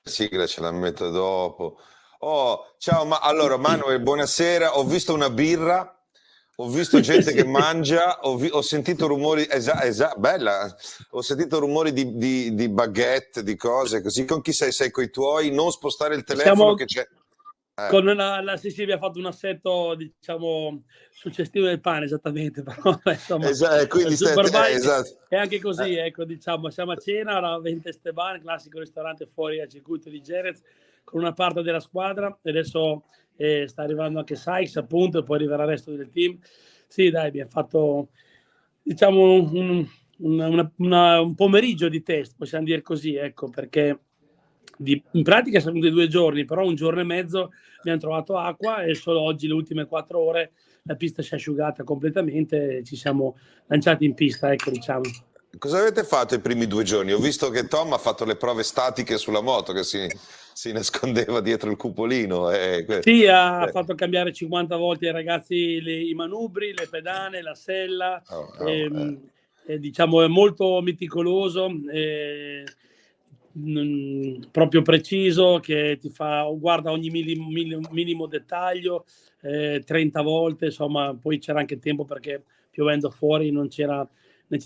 sigla ce la metto dopo. Oh, ciao, ma allora Manuel, buonasera. Ho visto una birra, ho visto gente che Sì. mangia, ho sentito rumori, bella, ho sentito rumori di baguette, di cose così. Con chi sei? Sei coi tuoi? Non spostare il telefono Siamo che c'è. con sì, sì, abbiamo fatto un assetto, diciamo, sul cestino del pane, esattamente, però insomma, il Quindi Superbike esatto. è anche così, ecco, diciamo, siamo a cena, ora 20 Esteban, classico ristorante fuori al circuito di Jerez, con una parte della squadra, e adesso sta arrivando anche Sykes, appunto, e poi arriverà il resto del team. Sì, dai, abbiamo fatto, diciamo, un pomeriggio di test, possiamo dire così, ecco, perché in pratica sono venuti 2 giorni, però un giorno e mezzo abbiamo trovato acqua e solo oggi, le ultime 4 ore, la pista si è asciugata completamente e ci siamo lanciati in pista, ecco, diciamo. Cosa avete fatto i primi 2 giorni? Ho visto che Tom ha fatto le prove statiche sulla moto, che si nascondeva dietro il cupolino. Sì, ha fatto cambiare 50 volte ai ragazzi i manubri, le pedane, la sella, diciamo è molto meticoloso, proprio preciso, che ti guarda ogni minimo dettaglio, 30 volte, insomma, poi c'era anche tempo perché piovendo fuori non c'era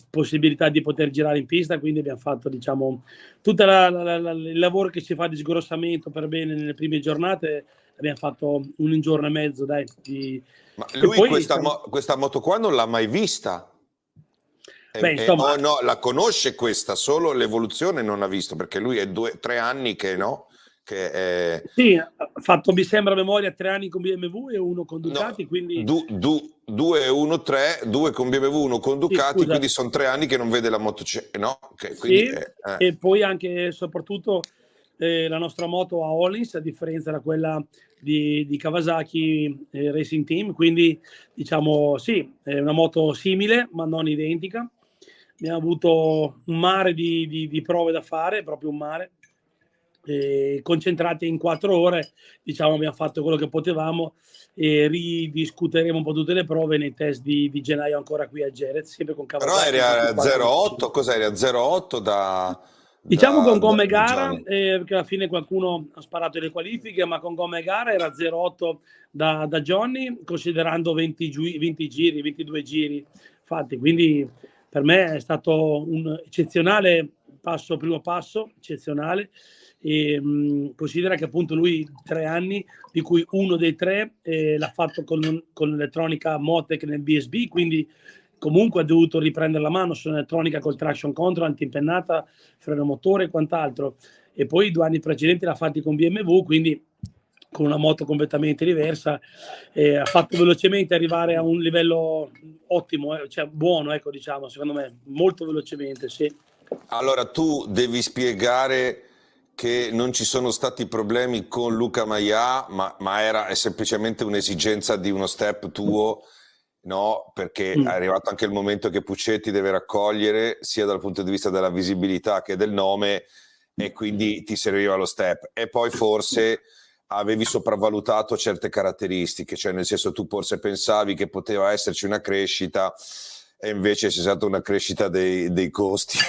possibilità di poter girare in pista, quindi abbiamo fatto, diciamo, tutto il lavoro che si fa di sgrossamento per bene nelle prime giornate, abbiamo fatto un giorno e mezzo, dai. Ma E lui poi, questa moto qua non l'ha mai vista? beh, insomma, No, la conosce questa, solo l'evoluzione non ha visto, perché lui è 3 anni che no, che è... sì, ha fatto, mi sembra a memoria, 3 anni con BMW e 1 con No, Ducati, quindi 2 e 1, 3, 2 con BMW, 1 con sì, Ducati, scusa, quindi sono 3 anni che non vede la moto, no? Quindi, sì, e poi anche e soprattutto la nostra moto ha Hollins, a differenza da quella di Kawasaki Racing Team, quindi diciamo sì, è una moto simile ma non identica. Abbiamo avuto un mare di prove da fare, proprio un mare, concentrate in 4 ore, diciamo abbiamo fatto quello che potevamo e ridiscuteremo un po' tutte le prove nei test di gennaio ancora qui a Jerez, sempre con però Kawasaki eri a 24-25. 0,8, cos'eri a 0,8 Diciamo con gomme da gara, Johnny? perché alla fine qualcuno ha sparato le qualifiche, ma con gomme gara era 0,8 da Johnny, considerando 20 giri, 22 giri fatti. Quindi per me è stato un eccezionale primo passo, eccezionale. E, considera che appunto lui 3 anni, di cui uno dei 3 l'ha fatto con l'elettronica Motec nel BSB, quindi comunque ha dovuto riprendere la mano sull'elettronica col traction control, antiimpennata, freno motore e quant'altro. E poi i 2 anni precedenti l'ha fatti con BMW, quindi con una moto completamente diversa, ha fatto velocemente arrivare a un livello ottimo, cioè buono, ecco, diciamo, secondo me, molto velocemente, sì. Allora tu devi spiegare che non ci sono stati problemi con Luca Maia, è semplicemente un'esigenza di uno step tuo, no? Perché è arrivato anche il momento che Puccetti deve raccogliere sia dal punto di vista della visibilità che del nome, e quindi ti serviva lo step. E poi forse avevi sopravvalutato certe caratteristiche, cioè nel senso tu forse pensavi che poteva esserci una crescita e invece c'è stata una crescita dei costi,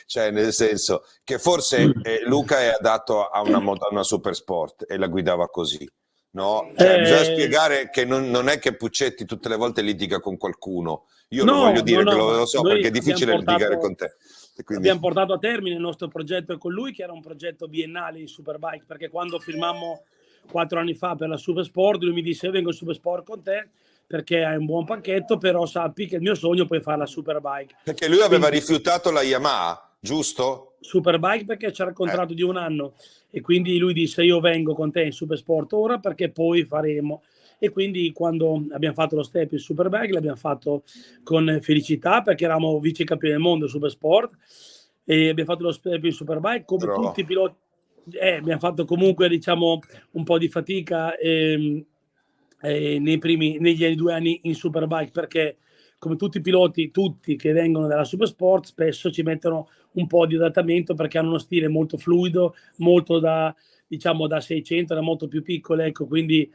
cioè nel senso che forse Luca è adatto a una super sport e la guidava così. No? Cioè, bisogna spiegare che non è che Puccetti tutte le volte litiga con qualcuno. Io lo voglio dire che ma lo so noi perché è difficile litigare con te. Quindi... abbiamo portato a termine il nostro progetto con lui, che era un progetto biennale in Superbike, perché quando firmammo 4 anni fa per la Supersport, lui mi disse: io vengo in Supersport con te perché hai un buon pacchetto, però sappi che il mio sogno è poi fare la Superbike. Perché lui aveva Quindi, rifiutato la Yamaha, giusto? Superbike perché c'era il contratto di 1 anno, e quindi lui disse: io vengo con te in Supersport ora perché poi faremo. E quindi quando abbiamo fatto lo step in Superbike l'abbiamo fatto con felicità, perché eravamo vice campioni del mondo Supersport, e abbiamo fatto lo step in Superbike come Però... tutti i piloti. Abbiamo fatto comunque, diciamo, un po' di fatica negli 2 anni in Superbike, perché come tutti i piloti, tutti che vengono dalla Supersport, spesso ci mettono un po' di adattamento, perché hanno uno stile molto fluido, molto diciamo da 600, da molto più piccole, ecco. Quindi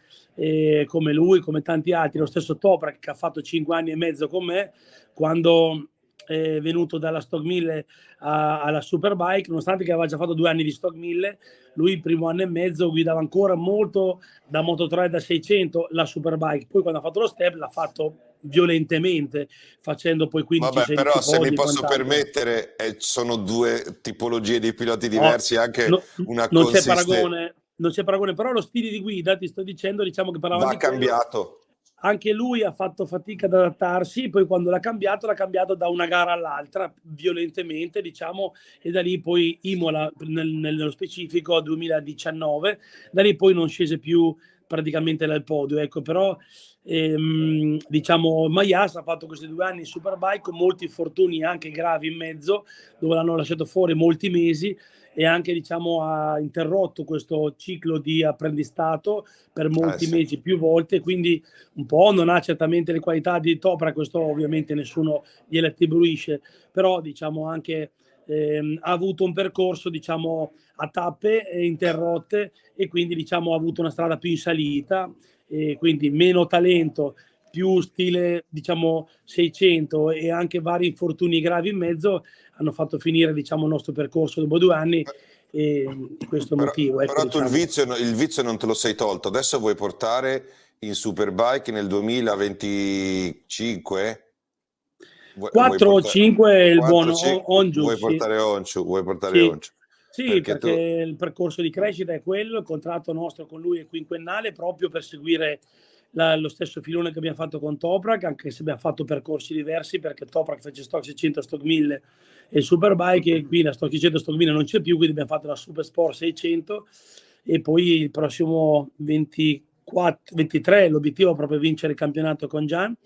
come lui, come tanti altri, lo stesso Toprak che ha fatto 5 anni e mezzo con me, quando venuto dalla Stock 1000 alla Superbike, nonostante che aveva già fatto 2 anni di Stock 1000, lui il primo anno e mezzo guidava ancora molto da Moto3 da 600 la Superbike, poi quando ha fatto lo step l'ha fatto violentemente, facendo poi 15-16 Vabbè, però se mi podi e posso quant'altro. permettere, sono due tipologie di piloti No, diversi, anche una non c'è consistenza paragone, non c'è paragone, però lo stile di guida, ti sto dicendo, diciamo che parlavamo va di quello, cambiato. anche lui ha fatto fatica ad adattarsi, poi quando l'ha cambiato da una gara all'altra, violentemente, diciamo, e da lì poi Imola, nello specifico, 2019, da lì poi non scese più praticamente dal podio, ecco, però diciamo Mayas ha fatto questi 2 anni in Superbike con molti infortuni anche gravi in mezzo, dove l'hanno lasciato fuori molti mesi, e anche diciamo ha interrotto questo ciclo di apprendistato per molti Sì. mesi più volte, quindi un po' non ha certamente le qualità di Toprak, questo ovviamente nessuno gliele attribuisce, però diciamo anche ha avuto un percorso diciamo a tappe interrotte, e quindi diciamo ha avuto una strada più in salita, e quindi meno talento, più stile diciamo 600 e anche vari infortuni gravi in mezzo hanno fatto finire diciamo il nostro percorso dopo 2 anni, e questo è il motivo, ecco, però tu diciamo. il vizio non te lo sei tolto, adesso vuoi portare in Superbike nel 2025? 4 o 5 il buon 4, 5, Ongiu, vuoi sì. portare Onchu, Sì. Sì, perché perché tu il percorso di crescita è quello, il contratto nostro con lui è quinquennale, proprio per seguire lo stesso filone che abbiamo fatto con Toprak, anche se abbiamo fatto percorsi diversi, perché Toprak fece Stock 600, Stock 1000 e Superbike, e qui la Stock 600 Stock 1000 non c'è più, quindi abbiamo fatto la Super Sport 600, e poi il prossimo 23 l'obiettivo è proprio vincere il campionato con Gian.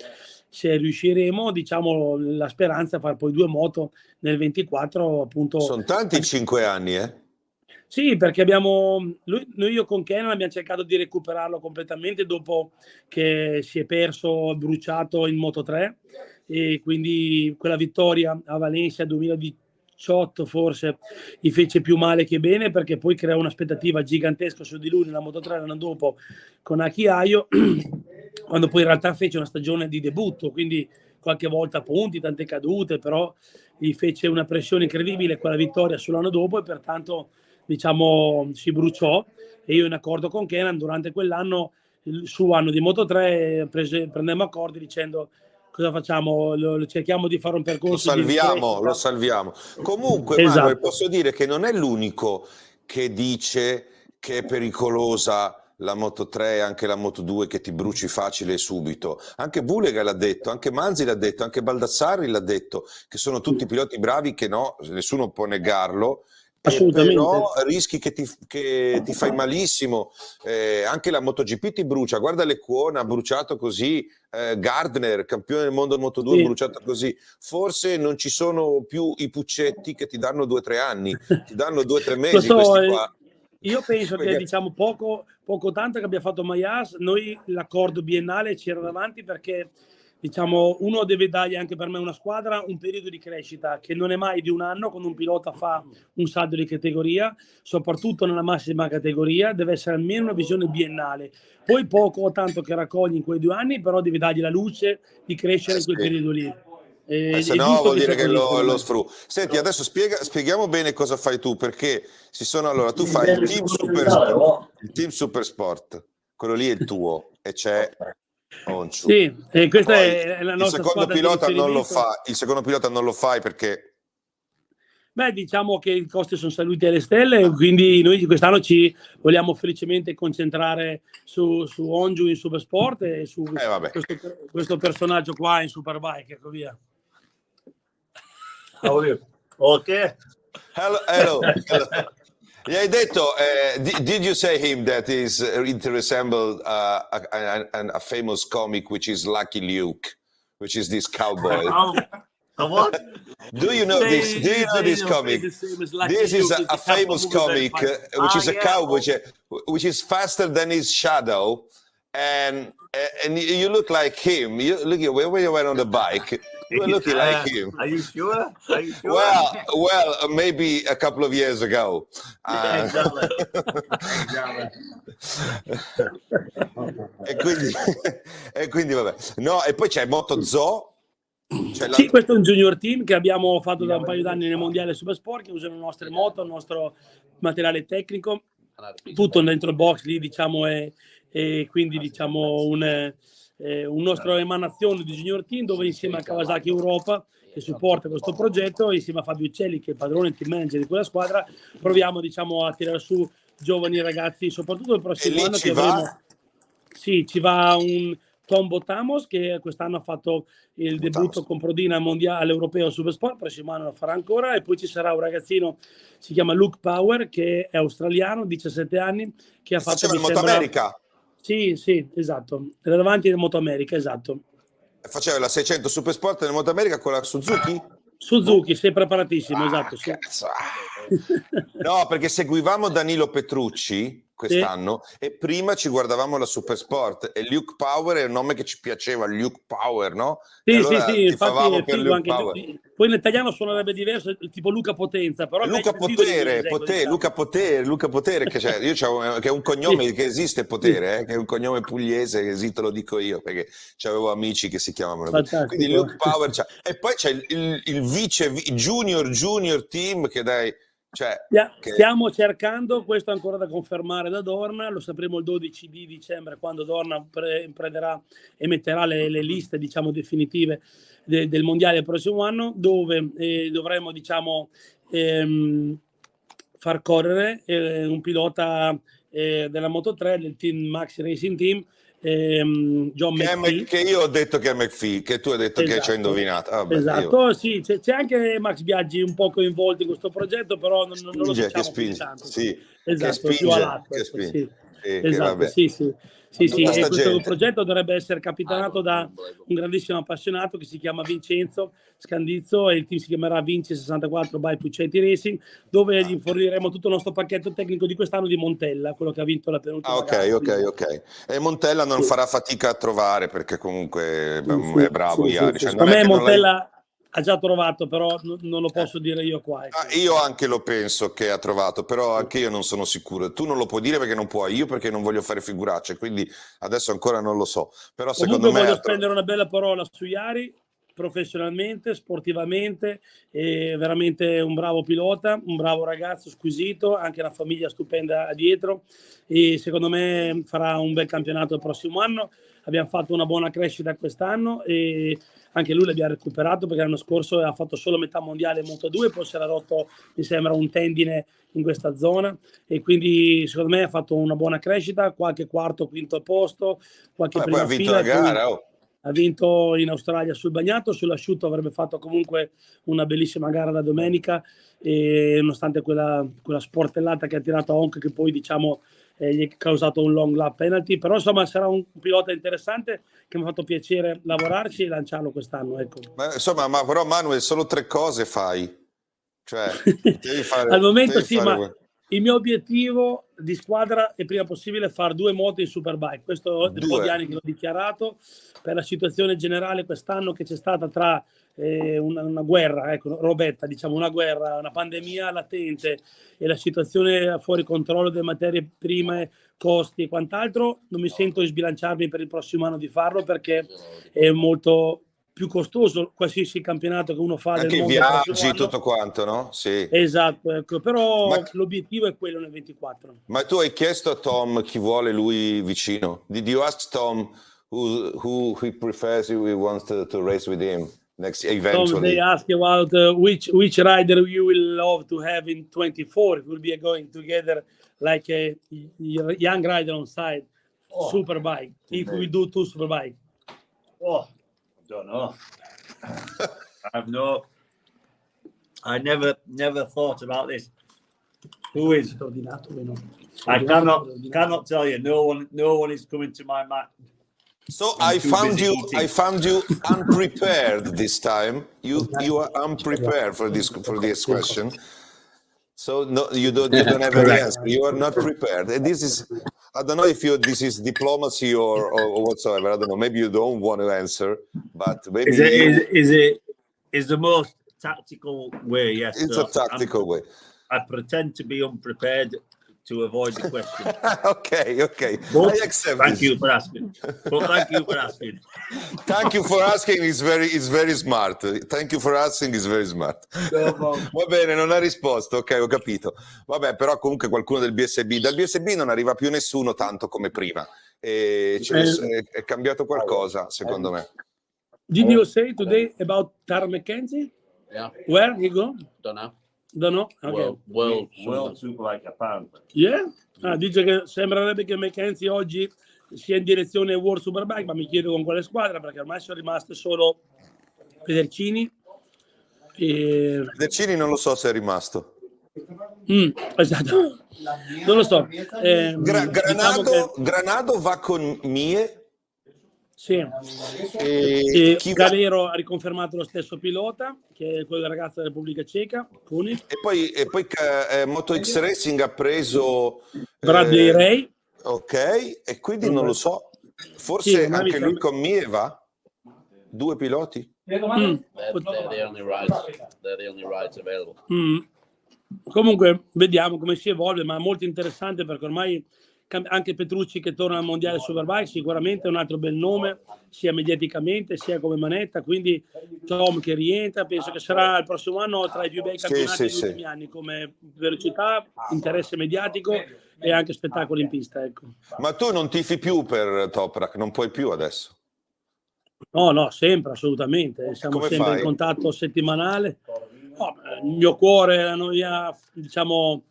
Se riusciremo, diciamo, la speranza è fare poi 2 moto nel 24, appunto. sono tanti 5 anni, Sì, perché abbiamo io con Kenan abbiamo cercato di recuperarlo completamente dopo che si è perso, bruciato in Moto3, e quindi quella vittoria a Valencia 2018 forse gli fece più male che bene, perché poi creò un'aspettativa gigantesca su di lui nella Moto3 l'anno dopo con Aki Ayo, quando poi in realtà fece una stagione di debutto, quindi qualche volta punti, tante cadute, però gli fece una pressione incredibile quella vittoria sull'anno dopo, e pertanto diciamo si bruciò, e io in accordo con Kenan durante quell'anno, il suo anno di Moto3, prendemmo accordi dicendo cosa facciamo, lo cerchiamo di fare un percorso di lo crescita. salviamo. Comunque, Manuel, Esatto. posso dire che non è l'unico che dice che è pericolosa la Moto3 e anche la Moto2, che ti bruci facile e subito. Anche Bulega l'ha detto, anche Manzi l'ha detto, anche Baldassarri l'ha detto, che sono tutti piloti bravi, che no, nessuno può negarlo, e Assolutamente. però rischi che ti fai malissimo. Anche la MotoGP ti brucia, guarda Leccuona, ha bruciato così, Gardner, campione del mondo Moto2, Sì. bruciato così. Forse non ci sono più i Puccetti che ti danno 2 o 3 anni, ti danno 2 o 3 Lo mesi so, questi qua. io penso che diciamo poco tanto che abbia fatto Mayas, noi l'accordo biennale c'era davanti, perché diciamo uno deve dargli, anche per me una squadra, un periodo di crescita che non è mai di un anno, quando un pilota fa un salto di categoria, soprattutto nella massima categoria, deve essere almeno una visione biennale. Poi poco o tanto che raccogli in quei 2 anni, però devi dargli la luce di crescere in quel Sì. periodo lì. Se È no giusto vuol che dire sia che così, secondo lo me. sfru. Senti, adesso spieghiamo bene cosa fai tu, perché allora tu fai il team Super Sport, quello lì è il tuo, e c'è Onchu. Sì, e questa Poi è la il nostra secondo squadra di pilota non lo riferimento. fa, il secondo pilota non lo fai perché Beh, diciamo che i costi sono saliti alle stelle, quindi noi quest'anno ci vogliamo felicemente concentrare su Onju in Supersport e su vabbè. questo personaggio qua in Superbike, ecco via. Okay. Hello. Gli hai detto, did you say him that it resembled a famous comic which is Lucky Luke, which is this cowboy? A what? Do you know this? Do you know this comic? This is a famous comic which is a cowboy which is faster than his shadow, and you look like him. You look when you went on the bike. You were looking like him. Are you sure? Are you sure? Well, maybe a couple of years ago. Exactly. e quindi vabbè. No, e poi c'è Moto Zoo, Sì, questo è un junior team che abbiamo fatto da un paio d'anni nel mondiale Supersport, che usano le nostre moto, il nostro materiale tecnico, tutto dentro il box lì, diciamo, e quindi diciamo un nostro emanazione di junior team, dove insieme a Kawasaki Europa, che supporta questo progetto, insieme a Fabio Uccelli, che è il padrone e team manager di quella squadra, proviamo, diciamo, a tirare su giovani ragazzi, soprattutto il prossimo anno che avremo. Sì, ci va un Tom Botamos, che quest'anno ha fatto il debutto con Prodina mondiale europeo Supersport, prossimo anno lo farà ancora, e poi ci sarà un ragazzino, si chiama Luke Power, che è australiano, 17 anni, che ha fatto il Moto America. Sì, esatto, era davanti nel Moto America, esatto. Faceva la 600 Supersport nel Moto America con la Suzuki? Suzuki, sei preparatissimo, esatto. Sì. No, perché seguivamo Danilo Petrucci quest'anno, e prima ci guardavamo la Supersport, e Luke Power è un nome che ci piaceva, Luke Power, no? Sì, allora sì, infatti è per figo Luke anche Power. poi in italiano suonerebbe diverso, tipo Luca Potenza, però Luca Potere, Luca Potere, che, io che è un cognome Sì. che esiste, Potere, che è un cognome pugliese, che te lo dico io, perché avevo amici che si chiamavano così. Quindi Luke Power, e poi c'è il vice junior team che dai. Stiamo cercando, questo è ancora da confermare da Dorna, lo sapremo il 12 di dicembre, quando Dorna prenderà e metterà le liste, diciamo, definitive del mondiale del prossimo anno, dove dovremo, diciamo, far correre un pilota della Moto3 del team Max Racing Team, John McPhee, che io ho detto che è McPhee, che tu hai detto che ci hai indovinato. Vabbè, esatto, sì, c'è anche Max Biaggi un po' coinvolto in questo progetto, però non lo diciamo più tanto. Sì, esatto, che più all'atto. spinge. Esatto, sì. E questo progetto dovrebbe essere capitanato da un grandissimo appassionato che si chiama Vincenzo Scandizzo, e il team si chiamerà Vinci 64 by Puccetti Racing, dove gli forniremo tutto il nostro pacchetto tecnico di quest'anno di Montella, quello che ha vinto la penultima gara. Ok. E Montella non farà fatica a trovare, perché comunque è bravo. A me Montella ha già trovato, però non lo posso dire io qua. Io anche lo penso che ha trovato, però anche io non sono sicuro. Tu non lo puoi dire perché non puoi, io perché non voglio fare figuracce, quindi adesso ancora non lo so. Però secondo me voglio spendere una bella parola su Iari, professionalmente, sportivamente, è veramente un bravo pilota, un bravo ragazzo squisito, anche una famiglia stupenda dietro, e secondo me farà un bel campionato il prossimo anno. Abbiamo fatto una buona crescita quest'anno e anche lui l'abbiamo recuperato, perché l'anno scorso ha fatto solo metà mondiale Moto2, poi si era rotto, mi sembra, un tendine in questa zona, e quindi secondo me ha fatto una buona crescita, qualche quarto, quinto posto, qualche prima poi ha vinto fila, la gara. Ha vinto in Australia sul bagnato, sull'asciutto avrebbe fatto comunque una bellissima gara da domenica, e nonostante quella sportellata che ha tirato a Honk, che poi, diciamo, gli è causato un long lap penalty, però insomma sarà un pilota interessante che mi ha fatto piacere lavorarci e lanciarlo quest'anno, ecco. Insomma, però Manuel, solo 3 cose fai, cioè devi fare, al momento sì, ma il mio obiettivo di squadra è prima possibile far 2 moto in Superbike. Questo è un po' di anni che l'ho dichiarato, per la situazione generale quest'anno che c'è stata tra una guerra, ecco, Robetta, diciamo una guerra, una pandemia latente e la situazione fuori controllo delle materie prime, costi e quant'altro. Non mi sento di sbilanciarmi per il prossimo anno di farlo, perché è molto più costoso qualsiasi campionato che uno fa anche del mondo, i viaggi, tutto quanto, no? Sì. Esatto, ecco, però l'obiettivo è quello nel 24. Ma tu hai chiesto a Tom chi vuole lui vicino? Did you ask Tom who he prefers, who he wants to race with him next eventually? Tom, they ask about which rider you will love to have in 24. It will be going together like a young rider on side, Superbike. If we do 2 Superbike. I don't know. I never thought about this. Who is? I cannot tell you. No one is coming to my mat. So I found you unprepared this time. You are unprepared for this question. So no, you don't have any answer. You are not prepared. And this is, I don't know if this is diplomacy or whatsoever. I don't know. Maybe you don't want to answer, but maybe is the most tactical way. Yes, it's a tactical way. I pretend to be unprepared to avoid the question. Okay. But I accept thank this. you for asking. But thank you for asking. Thank you for asking is very smart. Thank you for asking is very smart. Va bene, non ha risposto. Ok, ho capito. Vabbè, però comunque qualcuno del BSB. Dal BSB non arriva più nessuno tanto come prima. E è cambiato qualcosa, secondo me. Did you say today about Tara McKenzie? Yeah, Where he go? don't know. Don't know. Okay. World Superbike apparently. Yeah? Dice che sembrerebbe che McKenzie oggi sia in direzione World Superbike, ma mi chiedo con quale squadra, perché ormai sono rimaste solo Pedercini. Decini non lo so se è rimasto. Esatto. Non lo so. Diciamo che... Granado va con Mie. Sì. E Calero ha riconfermato lo stesso pilota, che è quello del ragazzo della Repubblica Ceca, Kuni. E poi Moto X Racing ha preso Bradley Ray. Ok, e quindi non lo so. Forse Sì, anche lui con Mie va? 2 piloti? They're the only rides available. Comunque vediamo come si evolve, ma è molto interessante perché ormai anche Petrucci che torna al mondiale Superbike sicuramente è un altro bel nome, sia mediaticamente sia come manetta, quindi Tom che rientra, penso che sarà il prossimo anno tra i più bei campionati degli ultimi anni come velocità, interesse mediatico e anche spettacolo in pista, ecco. Ma tu non tifi più per Toprak, non puoi più adesso? No, sempre, assolutamente, siamo Come sempre fai? in contatto settimanale. Il mio cuore, la mia, diciamo,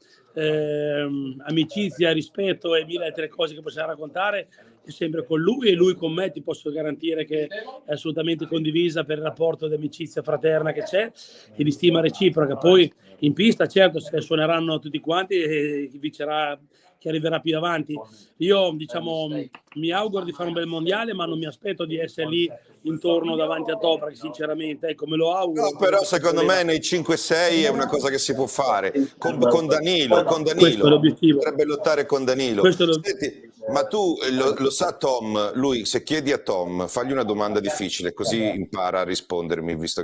amicizia, rispetto e mille altre cose che possiamo raccontare è sempre con lui, e lui con me ti posso garantire che è assolutamente condivisa per il rapporto di amicizia fraterna che c'è e di stima reciproca. Poi in pista certo se suoneranno tutti quanti e chi vincerà, chi arriverà più avanti. Io diciamo mi auguro di fare un bel mondiale, ma non mi aspetto di essere lì intorno davanti a Toprak, sinceramente, ecco, me lo auguro. No, però secondo me nei 5-6 è una cosa che si può fare con Danilo Questo è l'obiettivo. potrebbe lottare con Danilo. Senti, ma tu lo sa Tom, lui se chiedi a Tom fagli una domanda difficile così impara a rispondermi, visto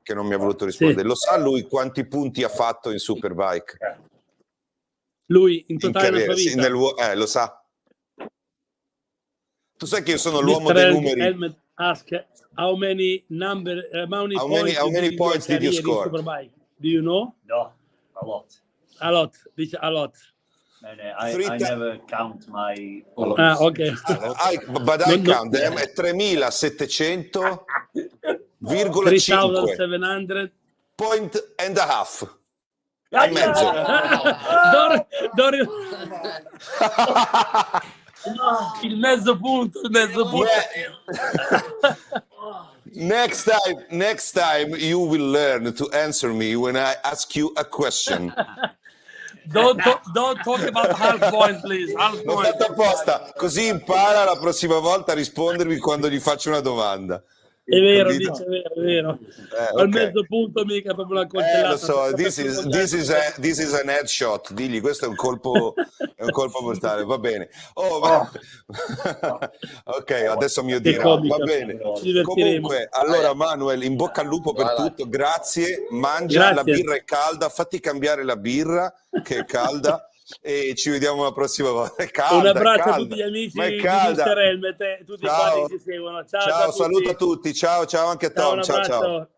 che non mi ha voluto rispondere. Lo sa lui quanti punti ha fatto in Superbike? Lui in totale nella sua vita? Lo sa. Tu sai che io sono l'uomo dei numeri. Helmet ask how many points did you score? Superbike? Do you know? No, a lot. A lot. Dice a lot. I never count my... Ok. But I count them at 3.700,5 3.700 point and a half. E mezzo. Il mezzo punto. Next time you will learn to answer me when I ask you a question. Don't talk about half point, please. L'ho fatto apposta, così impara la prossima volta a rispondermi quando gli faccio una domanda. È vero, dice, è vero. Al Okay. mezzo punto mica proprio una coltellata. Lo so, this is an headshot. Digli, questo è un colpo mortale, va bene. Ok, adesso mio Dio, va bene. Comunque, allora Manuel, in bocca al lupo per tutto, grazie. Mangia, la birra è calda, fatti cambiare la birra che è calda. E ci vediamo la prossima volta. Un abbraccio a tutti gli amici di Mr. Helmet, tutti quanti che ci seguono. Ciao, saluto a tutti. Ciao anche a Tom. Ciao.